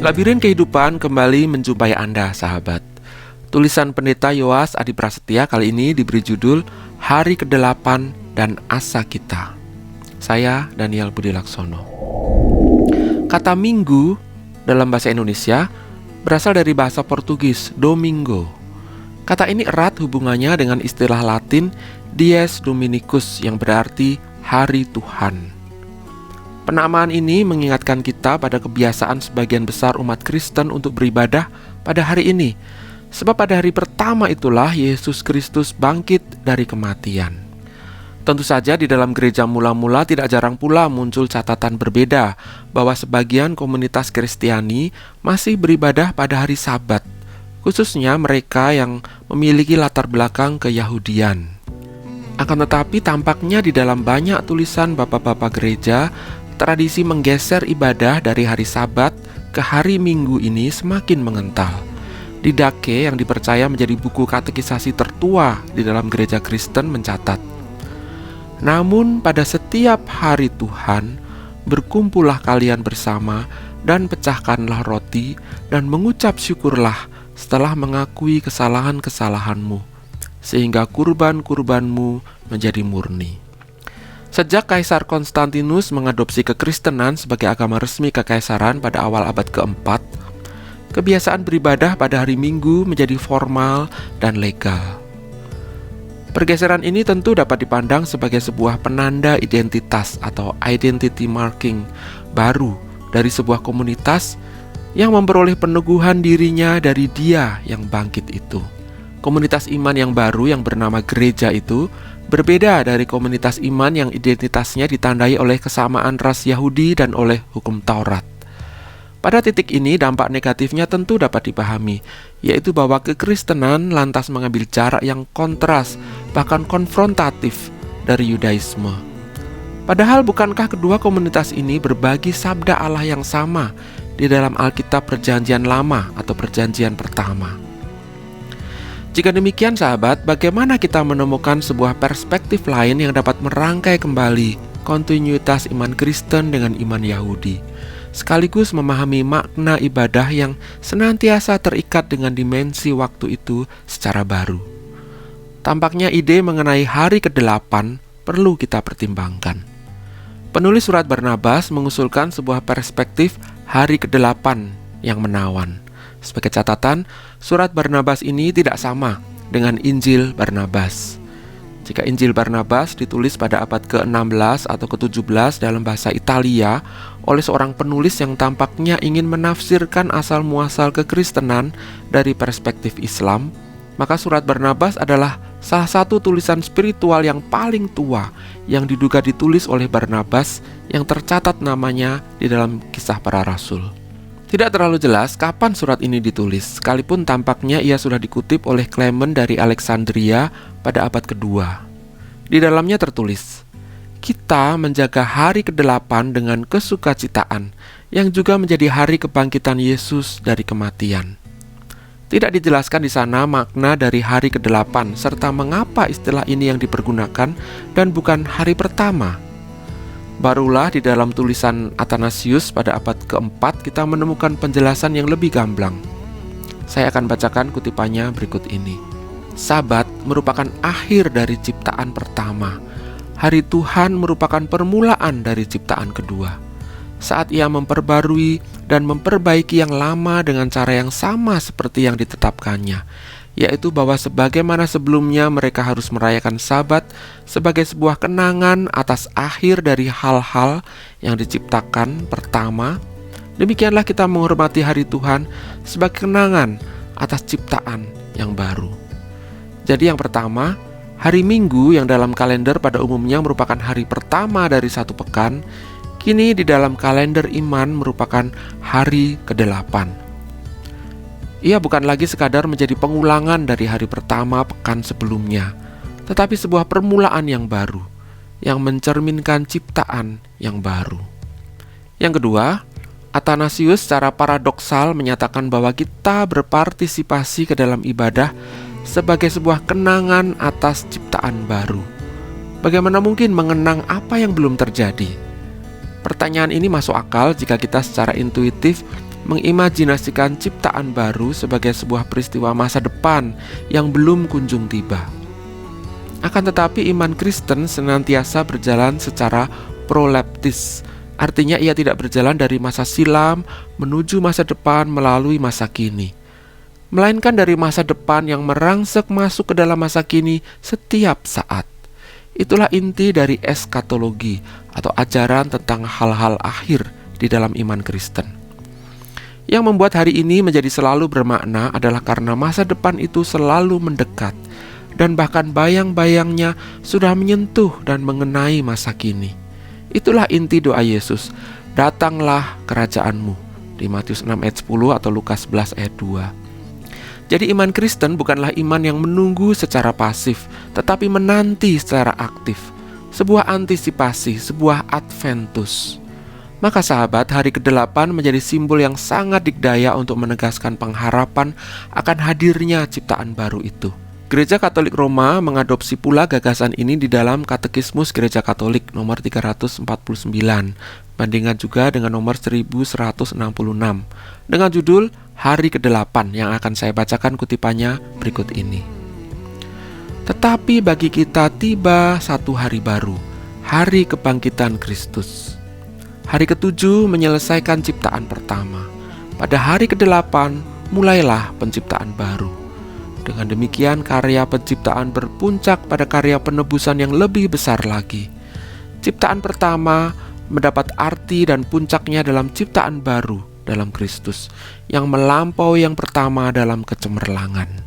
Labirin kehidupan kembali menjumpai Anda, sahabat. Tulisan Pendeta Yoas Adi Prasetya kali ini diberi judul Hari ke-8 dan Asa Kita. Saya Daniel Budi Laksono. Kata minggu dalam bahasa Indonesia berasal dari bahasa Portugis, domingo. Kata ini erat hubungannya dengan istilah Latin Dies Dominicus yang berarti hari Tuhan. Penamaan ini mengingatkan kita pada kebiasaan sebagian besar umat Kristen untuk beribadah pada hari ini. Sebab pada hari pertama itulah Yesus Kristus bangkit dari kematian. Tentu saja di dalam gereja mula-mula tidak jarang pula muncul catatan berbeda bahwa sebagian komunitas Kristiani masih beribadah pada hari Sabat, khususnya mereka yang memiliki latar belakang keyahudian. Akan tetapi tampaknya di dalam banyak tulisan bapak-bapak gereja, tradisi menggeser ibadah dari hari Sabat ke hari Minggu ini semakin mengental. Didache yang dipercaya menjadi buku katekisasi tertua di dalam gereja Kristen mencatat, namun pada setiap hari Tuhan, berkumpullah kalian bersama dan pecahkanlah roti dan mengucap syukurlah setelah mengakui kesalahan-kesalahanmu, sehingga kurban-kurbanmu menjadi murni. Sejak Kaisar Konstantinus mengadopsi kekristenan sebagai agama resmi kekaisaran pada awal abad keempat, kebiasaan beribadah pada hari Minggu menjadi formal dan legal. Pergeseran ini tentu dapat dipandang sebagai sebuah penanda identitas atau identity marking baru dari sebuah komunitas yang memperoleh peneguhan dirinya dari Dia yang bangkit itu. Komunitas iman yang baru yang bernama gereja itu berbeda dari komunitas iman yang identitasnya ditandai oleh kesamaan ras Yahudi dan oleh hukum Taurat. Pada titik ini dampak negatifnya tentu dapat dipahami, yaitu bahwa kekristenan lantas mengambil jarak yang kontras, bahkan konfrontatif dari Yudaisme. Padahal bukankah kedua komunitas ini berbagi sabda Allah yang sama di dalam Alkitab Perjanjian Lama atau Perjanjian Pertama? Jika demikian sahabat, bagaimana kita menemukan sebuah perspektif lain yang dapat merangkai kembali kontinuitas iman Kristen dengan iman Yahudi, sekaligus memahami makna ibadah yang senantiasa terikat dengan dimensi waktu itu secara baru? Tampaknya ide mengenai hari ke-8 perlu kita pertimbangkan. Penulis surat Barnabas mengusulkan sebuah perspektif hari ke-8 yang menawan. Sebagai catatan, surat Barnabas ini tidak sama dengan Injil Barnabas. Jika Injil Barnabas ditulis pada abad ke-16 atau ke-17 dalam bahasa Italia oleh seorang penulis yang tampaknya ingin menafsirkan asal-muasal kekristenan dari perspektif Islam, maka surat Barnabas adalah salah satu tulisan spiritual yang paling tua yang diduga ditulis oleh Barnabas yang tercatat namanya di dalam Kisah Para Rasul. Tidak terlalu jelas kapan surat ini ditulis, sekalipun tampaknya ia sudah dikutip oleh Clement dari Alexandria pada abad kedua. Di dalamnya tertulis, kita menjaga hari ke-8 dengan kesukacitaan, yang juga menjadi hari kebangkitan Yesus dari kematian. Tidak dijelaskan di sana makna dari hari ke-8, serta mengapa istilah ini yang dipergunakan dan bukan hari pertama. Barulah di dalam tulisan Athanasius pada abad keempat kita menemukan penjelasan yang lebih gamblang. Saya akan bacakan kutipannya berikut ini. Sabat merupakan akhir dari ciptaan pertama. Hari Tuhan merupakan permulaan dari ciptaan kedua. Saat Ia memperbarui dan memperbaiki yang lama dengan cara yang sama seperti yang ditetapkannya, yaitu bahwa sebagaimana sebelumnya mereka harus merayakan Sabat sebagai sebuah kenangan atas akhir dari hal-hal yang diciptakan pertama, demikianlah kita menghormati hari Tuhan sebagai kenangan atas ciptaan yang baru. Jadi yang pertama, hari Minggu yang dalam kalender pada umumnya merupakan hari pertama dari satu pekan, kini di dalam kalender iman merupakan hari ke-8. Ia bukan lagi sekadar menjadi pengulangan dari hari pertama pekan sebelumnya, tetapi sebuah permulaan yang baru, yang mencerminkan ciptaan yang baru. Yang kedua, Athanasius secara paradoksal menyatakan bahwa kita berpartisipasi ke dalam ibadah sebagai sebuah kenangan atas ciptaan baru. Bagaimana mungkin mengenang apa yang belum terjadi? Pertanyaan ini masuk akal jika kita secara intuitif mengimajinasikan ciptaan baru sebagai sebuah peristiwa masa depan yang belum kunjung tiba. Akan tetapi iman Kristen senantiasa berjalan secara proleptis. Artinya ia tidak berjalan dari masa silam menuju masa depan melalui masa kini, melainkan dari masa depan yang merangsek masuk ke dalam masa kini setiap saat. Itulah inti dari eskatologi atau ajaran tentang hal-hal akhir di dalam iman Kristen. Yang membuat hari ini menjadi selalu bermakna adalah karena masa depan itu selalu mendekat, dan bahkan bayang-bayangnya sudah menyentuh dan mengenai masa kini. Itulah inti doa Yesus, "Datanglah kerajaanmu," di Matius 6 ayat 10 atau Lukas 11 ayat 2. Jadi iman Kristen bukanlah iman yang menunggu secara pasif, tetapi menanti secara aktif. Sebuah antisipasi, sebuah adventus. Maka sahabat, hari ke-8 menjadi simbol yang sangat dikdaya untuk menegaskan pengharapan akan hadirnya ciptaan baru itu. Gereja Katolik Roma mengadopsi pula gagasan ini di dalam Katekismus Gereja Katolik nomor 349, bandingan juga dengan nomor 1166, dengan judul Hari ke-8 yang akan saya bacakan kutipannya berikut ini. Tetapi bagi kita tiba satu hari baru, hari kebangkitan Kristus. Hari ke-7 menyelesaikan ciptaan pertama. Pada hari ke-8 mulailah penciptaan baru. Dengan demikian karya penciptaan berpuncak pada karya penebusan yang lebih besar lagi. Ciptaan pertama mendapat arti dan puncaknya dalam ciptaan baru dalam Kristus yang melampaui yang pertama dalam kecemerlangan.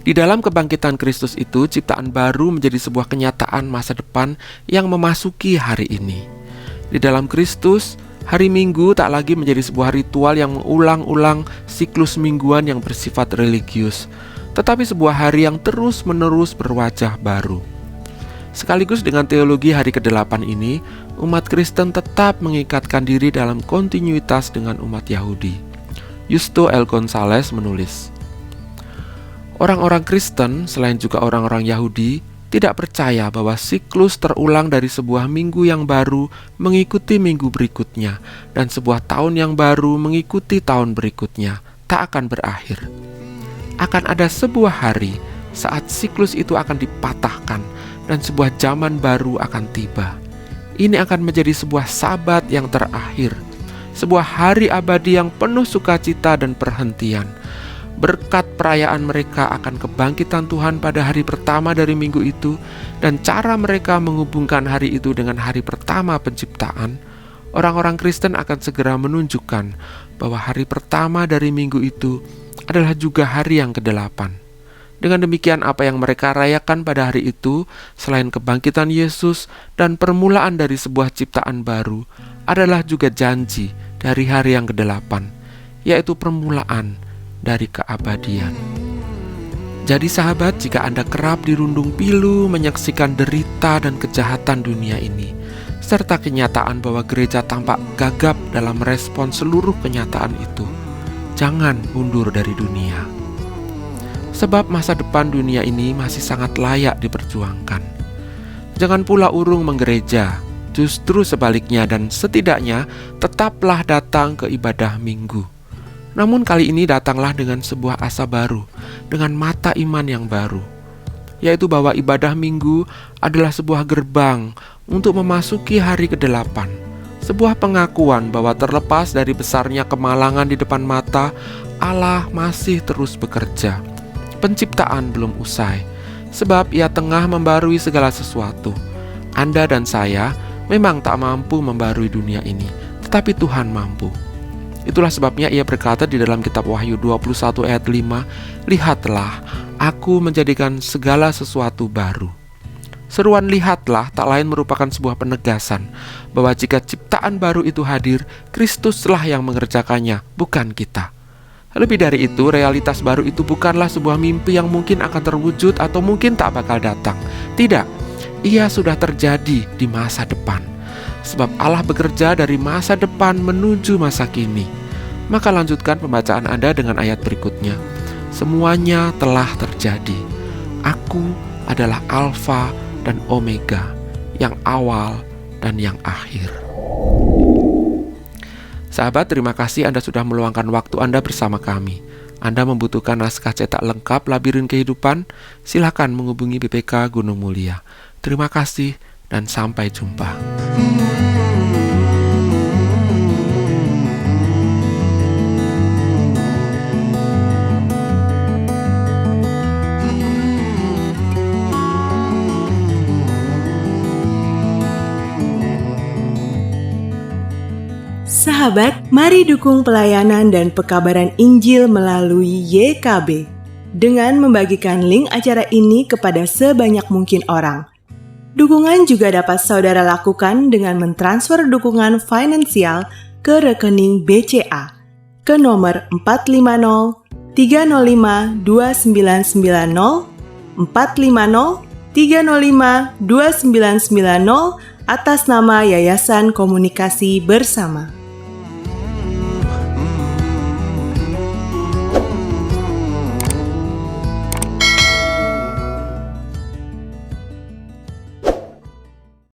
Di dalam kebangkitan Kristus itu, ciptaan baru menjadi sebuah kenyataan masa depan yang memasuki hari ini. Di dalam Kristus, hari Minggu tak lagi menjadi sebuah ritual yang mengulang-ulang siklus mingguan yang bersifat religius, tetapi sebuah hari yang terus-menerus berwajah baru. Sekaligus dengan teologi hari ke-8 ini, umat Kristen tetap mengikatkan diri dalam kontinuitas dengan umat Yahudi. Justo L. Gonzalez menulis, orang-orang Kristen, selain juga orang-orang Yahudi, tidak percaya bahwa siklus terulang dari sebuah minggu yang baru mengikuti minggu berikutnya, dan sebuah tahun yang baru mengikuti tahun berikutnya, tak akan berakhir. Akan ada sebuah hari saat siklus itu akan dipatahkan dan sebuah zaman baru akan tiba. Ini akan menjadi sebuah sabat yang terakhir, sebuah hari abadi yang penuh sukacita dan perhentian. Berkat perayaan mereka akan kebangkitan Tuhan pada hari pertama dari minggu itu, dan cara mereka menghubungkan hari itu dengan hari pertama penciptaan, orang-orang Kristen akan segera menunjukkan bahwa hari pertama dari minggu itu adalah juga hari yang ke-8. Dengan demikian apa yang mereka rayakan pada hari itu, selain kebangkitan Yesus dan permulaan dari sebuah ciptaan baru, adalah juga janji dari hari yang ke-8, yaitu permulaan dari keabadian. Jadi sahabat, jika Anda kerap dirundung pilu menyaksikan derita dan kejahatan dunia ini, serta kenyataan bahwa gereja tampak gagap dalam merespon seluruh kenyataan itu, jangan mundur dari dunia. Sebab masa depan dunia ini masih sangat layak diperjuangkan. Jangan pula urung menggereja, justru sebaliknya, dan setidaknya tetaplah datang ke ibadah minggu. Namun kali ini datanglah dengan sebuah asa baru, dengan mata iman yang baru, yaitu bahwa ibadah minggu adalah sebuah gerbang untuk memasuki hari ke-8, sebuah pengakuan bahwa terlepas dari besarnya kemalangan di depan mata, Allah masih terus bekerja. Penciptaan belum usai, sebab Ia tengah membarui segala sesuatu. Anda dan saya memang tak mampu membarui dunia ini, tetapi Tuhan mampu. Itulah sebabnya Ia berkata di dalam kitab Wahyu 21 ayat 5, "Lihatlah, aku menjadikan segala sesuatu baru." Seruan "lihatlah" tak lain merupakan sebuah penegasan bahwa jika ciptaan baru itu hadir, Kristuslah yang mengerjakannya, bukan kita. Lebih dari itu, realitas baru itu bukanlah sebuah mimpi yang mungkin akan terwujud atau mungkin tak bakal datang. Tidak, ia sudah terjadi di masa depan. Sebab Allah bekerja dari masa depan menuju masa kini. Maka lanjutkan pembacaan Anda dengan ayat berikutnya. Semuanya telah terjadi. Aku adalah Alfa dan Omega, yang awal dan yang akhir. Sahabat, terima kasih Anda sudah meluangkan waktu Anda bersama kami. Anda membutuhkan naskah cetak lengkap Labirin Kehidupan? Silakan menghubungi BPK Gunung Mulia. Terima kasih dan sampai jumpa. Sahabat, mari dukung pelayanan dan pekabaran Injil melalui YKB dengan membagikan link acara ini kepada sebanyak mungkin orang. Dukungan juga dapat saudara lakukan dengan mentransfer dukungan finansial ke rekening BCA ke nomor 450 305 2990 450 305 2990 atas nama Yayasan Komunikasi Bersama.